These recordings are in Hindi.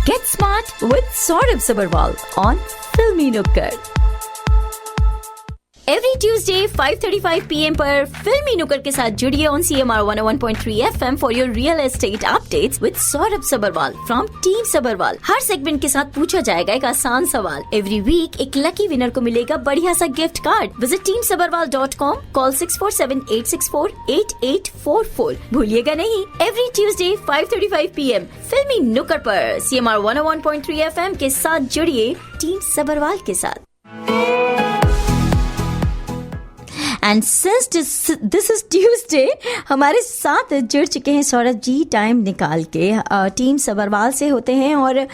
Get smart with Saurabh Sabharwal on Filmy Nukkad. Every Tuesday 5:35 PM पर फिल्मी नुक्कड़ के साथ जुड़िए on CMR 101.3 FM for your real estate updates with Saurabh Sabharwal from Team Sabharwal. Her segment के साथ पूछा जाएगा एक आसान सवाल. Every week एक लकी विनर को मिलेगा बढ़िया सा gift card. Visit teamsabharwal.com. Call 647-864-8844. भूलिएगा नहीं. Every Tuesday 5:35 PM फिल्मी नुक्कड़ पर CMR 101.3 FM के साथ जुड़िए टीम सबरवाल के साथ. And since this is Tuesday हमारे साथ जुड़ चुके हैं सौरभ जी टाइम निकाल के. टीम सबरवाल से होते हैं और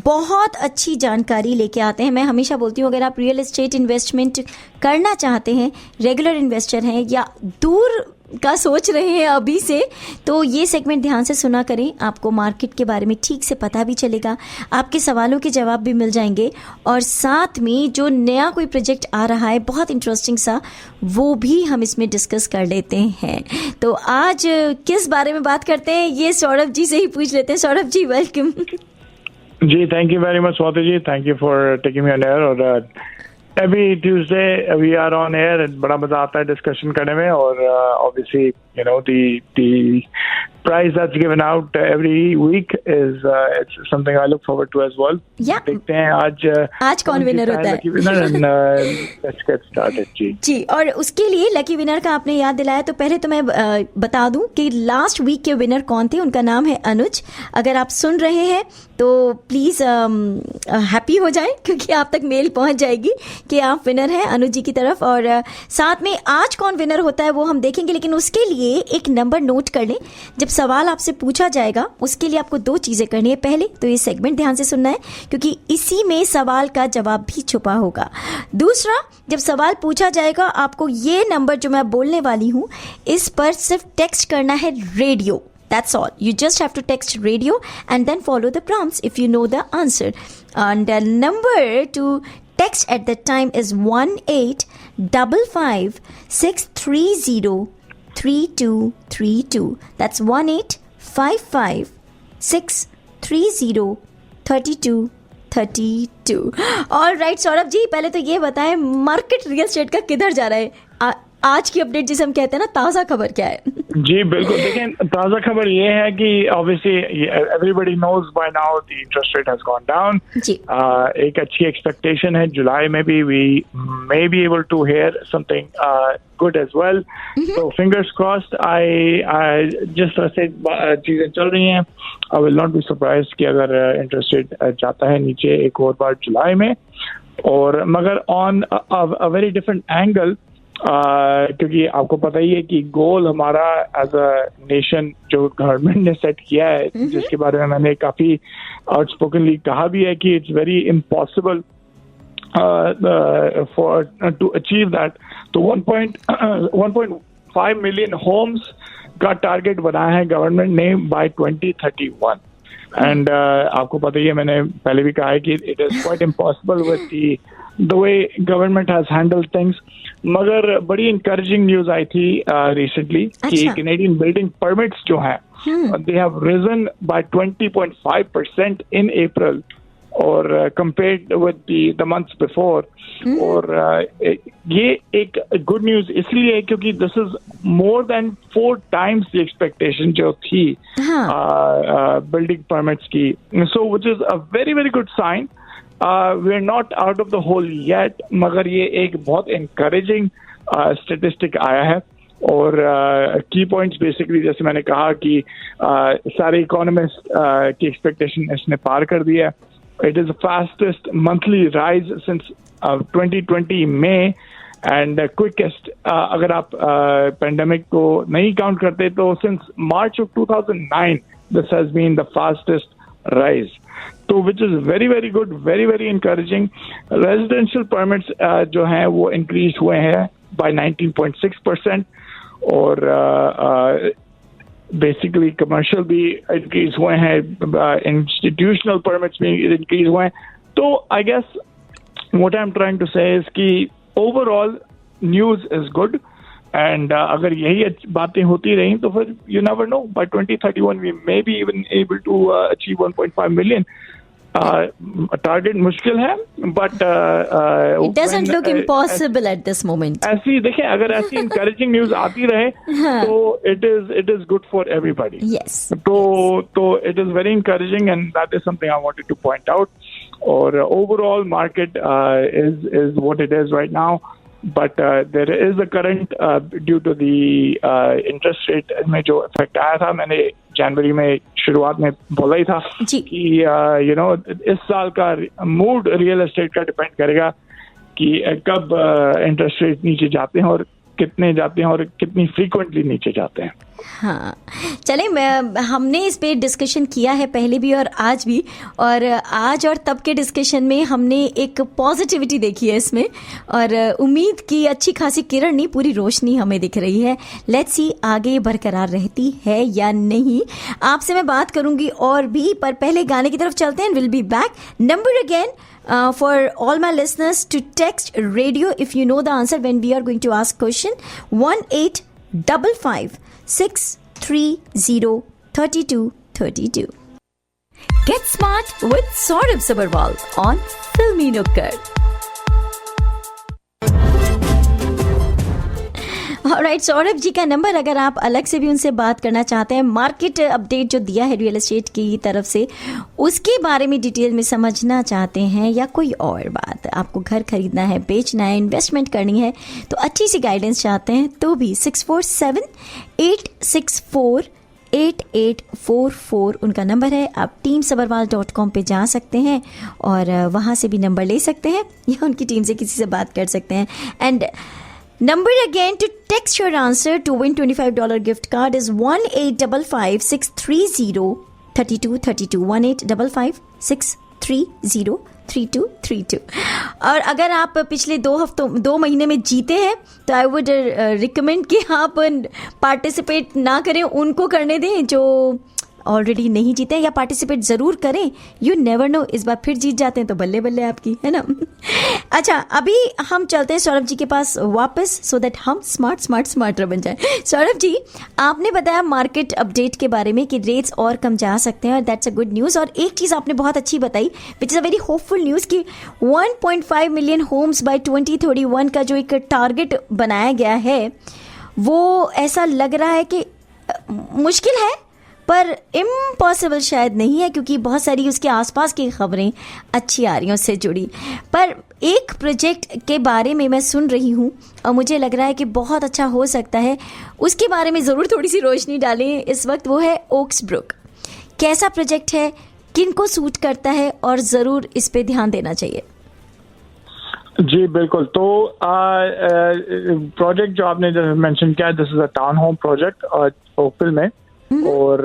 बहुत अच्छी जानकारी लेके आते हैं. मैं हमेशा बोलती हूँ अगर आप रियल एस्टेट इन्वेस्टमेंट करना चाहते हैं, रेगुलर इन्वेस्टर हैं या दूर का सोच रहे हैं अभी से, तो ये सेगमेंट ध्यान से सुना करें. आपको मार्केट के बारे में ठीक से पता भी चलेगा, आपके सवालों के जवाब भी मिल जाएंगे और साथ में जो नया कोई प्रोजेक्ट आ रहा है बहुत इंटरेस्टिंग सा, वो भी हम इसमें डिस्कस कर लेते हैं. तो आज किस बारे में बात करते हैं ये सौरभ जी से ही पूछ लेते हैं. सौरभ जी वेलकम. जी thank you very much Swati ji, thank you for taking me on air. और every Tuesday we are on air and बड़ा मजा आता है डिस्कशन करने में. और obviously you know the prize that's given out every week is it's something I look forward to as well. Yeah. देखते हैं आज कौन विनर होता है. Let's get started जी. और उसके लिए लकी विनर का आपने याद दिलाया तो पहले तो मैं बता दूं कि लास्ट वीक के विनर कौन थे. उनका नाम है अनुज. अगर आप सुन रहे हैं तो प्लीज हैप्पी हो जाएं क्योंकि आप तक मेल पहुंच जाएगी कि आप विनर हैं अनुज जी की तरफ. और साथ में आज कौन विनर होता है वो हम देखेंगे, लेकिन उसके लिए एक नंबर नोट कर लें. जब सवाल आपसे पूछा जाएगा उसके लिए आपको दो चीजें करनी है. पहले तो ये सेगमेंट ध्यान से सुनना है क्योंकि इसी में सवाल का जवाब भी छुपा होगा. दूसरा, जब सवाल पूछा जाएगा आपको ये नंबर जो मैं बोलने वाली हूं इस पर सिर्फ टेक्स्ट करना है radio. That's all. You just have to text radio and then follow the prompts if you know the answer. And the number to text at that time is 1855-630-3232. That's 1855-630-3232. All right, Saurabh ji पहले तो ये बताएं मार्केट रियल एस्टेट का किधर जा रहा है. आज की अपडेट जिसे हम कहते हैं ना, ताज़ा खबर क्या है. जी बिल्कुल. देखें ताज़ा खबर ये है कि obviously everybody knows by now the interest rate has gone down. एक अच्छी एक्सपेक्टेशन है जुलाई में भी we may be able to hear something good as well. तो फिंगर्स क्रॉस्ड. आई जिस तरह से चीज़ें चल रही हैं I will not be surprised कि अगर इंटरेस्ट रेट जाता है नीचे एक और बार जुलाई में. और मगर on a very different angle, क्योंकि आपको पता ही है कि गोल हमारा एज अ नेशन जो गवर्नमेंट ने सेट किया है, जिसके बारे में मैंने काफी आउटस्पोकनली कहा भी है कि it's very impossible for to achieve that. तो 1.5 मिलियन होम्स का टारगेट बनाया है गवर्नमेंट ने बाय 2031. एंड आपको पता ही है, मैंने पहले भी कहा है कि it is quite impossible with the way government has handled things. मगर बड़ी encouraging news आई थी recently कि Canadian building permits जो हैं they have risen by 20.5% in April और compared with the months before. और ये एक good news इसलिए है क्योंकि this is more than 4 times the expectation जो थी building permits की. So which is a very very good sign. We're not out of the hole yet, मगर ये एक बहुत encouraging statistic आया है. और की पॉइंट्स बेसिकली जैसे मैंने कहा कि सारे इकोनॉमिस्ट की एक्सपेक्टेशन इसने पार कर दिया है. It is the fastest monthly rise since 2020 में एंड क्विकेस्ट अगर आप पेंडेमिक को नहीं काउंट करते तो since March of 2009 this has been the fastest rise. तो which is very very good, very very encouraging. Residential permits जो हैं वो इंक्रीज हुए हैं बाय 19.6% और बेसिकली कमर्शियल भी इंक्रीज हुए हैं, इंस्टीट्यूशनल परमिट्स भी इंक्रीज हुए हैं. तो I guess what I am trying to say is कि overall news is good. And अगर यही बातें होती रही तो फिर you never know, by 2031 we may be even able to achieve 1.5 million. Target मुश्किल है, but it doesn't look impossible at this moment. ऐसी देखें, अगर ऐसी इंकरेजिंग न्यूज आती रहे तो it is good for everybody. Yes. तो it is very encouraging and that is something I wanted to point out. और overall market is what it is right now. But there is a current due to the interest rate में जो इफेक्ट आया था. मैंने जनवरी में शुरुआत में बोला ही था कि यू नो इस साल का मूड रियल एस्टेट का डिपेंड करेगा कि कब इंटरेस्ट रेट नीचे जाते हैं और कितने जाते हैं और कितनी फ्रीक्वेंटली नीचे जाते हैं. हाँ, चले, हमने इस पे डिस्कशन किया है पहले भी और आज भी, और आज और तब के डिस्कशन में हमने एक पॉजिटिविटी देखी है इसमें, और उम्मीद की अच्छी खासी किरण नहीं, पूरी रोशनी हमें दिख रही है. लेट्स सी आगे बरकरार रहती है या नहीं. आपसे मैं बात करूंगी और भी, पर पहले गाने की तरफ चलते हैं. Will be back. Number again for all my listeners to text radio if you know the answer when we are going to ask question. 1-855-630-3232. Get smart with Saurabh Sabharwal on Filmy Nukkad. Alright, Saurabh ji का नंबर, अगर आप अलग से भी उनसे बात करना चाहते हैं, मार्केट अपडेट जो दिया है रियल एस्टेट की तरफ से, उसके बारे में डिटेल में समझना चाहते हैं, या कोई और बात, आपको घर खरीदना है, बेचना है, इन्वेस्टमेंट करनी है, तो अच्छी सी गाइडेंस चाहते हैं, तो भी 647-864-8844 उनका नंबर है. आप teamsabarwal.com पे जा सकते हैं और वहाँ से भी नंबर ले सकते हैं, या उनकी टीम से किसी से बात कर सकते हैं. And number again to text your answer to win $25 gift card is 1-855-630-3232. 1-855-630-3232. और अगर आप पिछले 2 महीने में जीते हैं तो आई वुड रिकमेंड कि आप पार्टिसिपेट ना करें, उनको करने दें जो ऑलरेडी नहीं जीते, या पार्टिसिपेट ज़रूर करें. यू नेवर नो, इस बार फिर जीत जाते हैं तो बल्ले बल्ले आपकी, है ना. अच्छा, अभी हम चलते हैं सौरभ जी के पास वापस, सो दैट हम स्मार्टर बन जाए. सौरभ जी, आपने बताया मार्केट अपडेट के बारे में कि रेट्स और कम जा सकते हैं, और दैट्स अ गुड न्यूज़. और एक चीज़ आपने बहुत अच्छी बताई, which is a very hopeful news, कि 1.5 मिलियन होम्स बाय 2031 का जो एक टारगेट बनाया गया है, वो ऐसा लग रहा है कि मुश्किल है पर इम्पॉसिबल शायद नहीं है, क्योंकि बहुत सारी उसके आसपास की खबरें अच्छी आ रही हैं उससे जुड़ी. पर एक प्रोजेक्ट के बारे में मैं सुन रही हूँ और मुझे लग रहा है कि बहुत अच्छा हो सकता है, उसके बारे में ज़रूर थोड़ी सी रोशनी डालें इस वक्त. वो है ओक्सब्रुक. कैसा प्रोजेक्ट है, किन को सूट करता है, और ज़रूर इस पे ध्यान देना चाहिए. जी बिल्कुल. तो प्रोजेक्ट जो आपने मेंशन किया, this is a town home project Oakville में. Or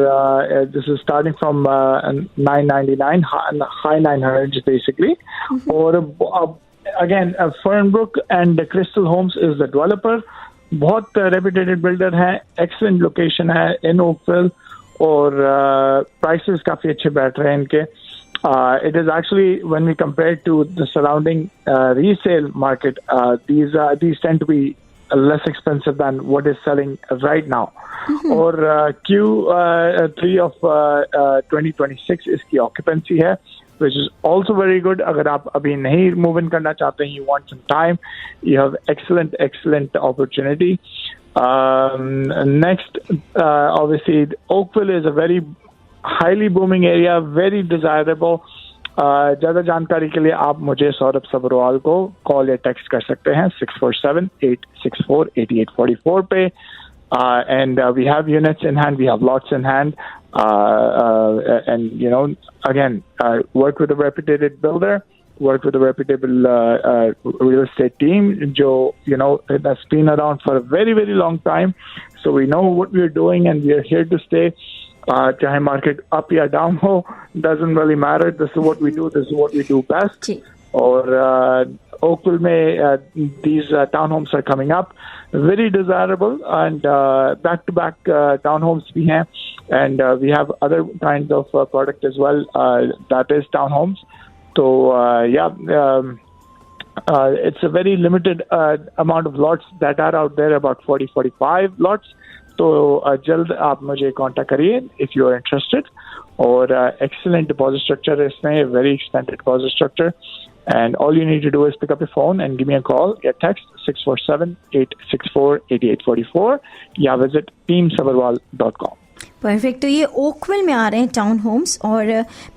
this is starting from 999, high 900s basically. Or again, Fernbrook and Crystal Homes is the developer. बहुत reputed builder है, excellent location है in Oakville, और prices काफी अच्छे बैठ रहे हैं इनके. It is actually, when we compare to the surrounding resale market, these tend to be less expensive than what is selling right now. और Q3 of 2026 इसकी occupancy है, which is also very good. अगर आप अभी नहीं move in करना चाहते हैं, you want some time, you have excellent opportunity. Next, obviously, Oakville is a very highly booming area, very desirable. ज़्यादा जानकारी के लिए आप मुझे सौरभ सबरवाल को कॉल या टेक्स्ट कर सकते हैं 647-864-8844 पे. And we have units in hand, we have lots in hand, and you know, again, work with a reputed builder, work with a reputable real estate team, jo you know that's been around for a very long time, so we know what we're doing and we are here to stay. चाहे market up या down हो, doesn't really matter. This is what we do. This is what we do best. और Oakville में these townhomes are coming up, very desirable, and back-to-back townhomes भी हैं, and we have other kinds of product as well, that is townhomes. So it's a very limited amount of lots that are out there, about 40-45 lots. तो जल्द आप मुझे कांटेक्ट करिए इफ यू आर इंटरेस्टेड। और एक्सीलेंट डिपॉजिट स्ट्रक्चर है इसमें, very extended deposit structure, and all you need to do is pick up your phone and give me a call, get text 647-864-8844 या visit teamsabarwal.com। परफेक्ट। तो ये ओकविल में आ रहे हैं टाउन होम्स, और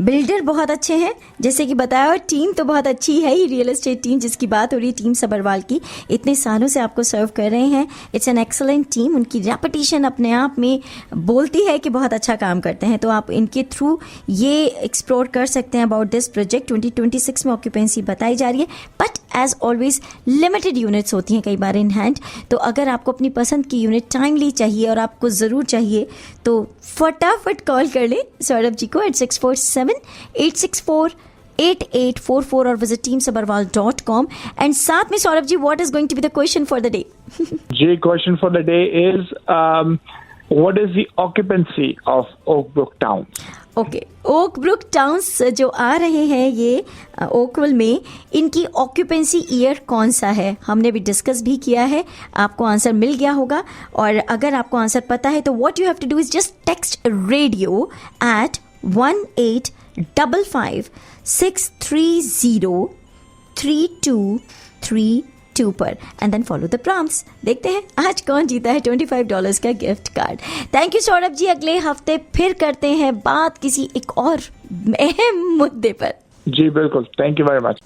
बिल्डर बहुत अच्छे हैं जैसे कि बताया, और टीम तो बहुत अच्छी है ही, रियल एस्टेट टीम जिसकी बात हो रही है, टीम सबरवाल की, इतने सालों से आपको सर्व कर रहे हैं। इट्स एन एक्सलेंट टीम, उनकी रेपुटेशन अपने आप में बोलती है कि बहुत अच्छा काम करते हैं। तो आप इनके थ्रू ये एक्सप्लोर कर सकते हैं अबाउट दिस प्रोजेक्ट। 2026 में ऑक्यूपेंसी बताई जा रही है, but as always limited units होती हैं कई बार इन हैंड। तो अगर आपको अपनी पसंद की यूनिट टाइमली चाहिए और आपको ज़रूर चाहिए तो फटाफट कॉल कर ले सौरभ जी को एट 647-864-8844 और विजिट teamsabarwal.com। एंड साथ में Saurabh ji, what is going to be the question for the day? जी, question for the day is what is the occupancy of Oakbrook town? Okay, Oakbrook towns जो आ रहे हैं ये ओकविल में, इनकी ऑक्यूपेंसी ईयर कौन सा है हमने भी डिस्कस भी किया है, आपको आंसर मिल गया होगा। और अगर आपको आंसर पता है तो what you have to do is just text radio at 1855-630-3232 पर and then follow the prompts. देखते हैं आज कौन जीता है $25 का gift card. Thank you Saurabh ji, अगले हफ्ते फिर करते हैं बात किसी एक और अहम मुद्दे पर। जी बिल्कुल, थैंक यू वेरी मच।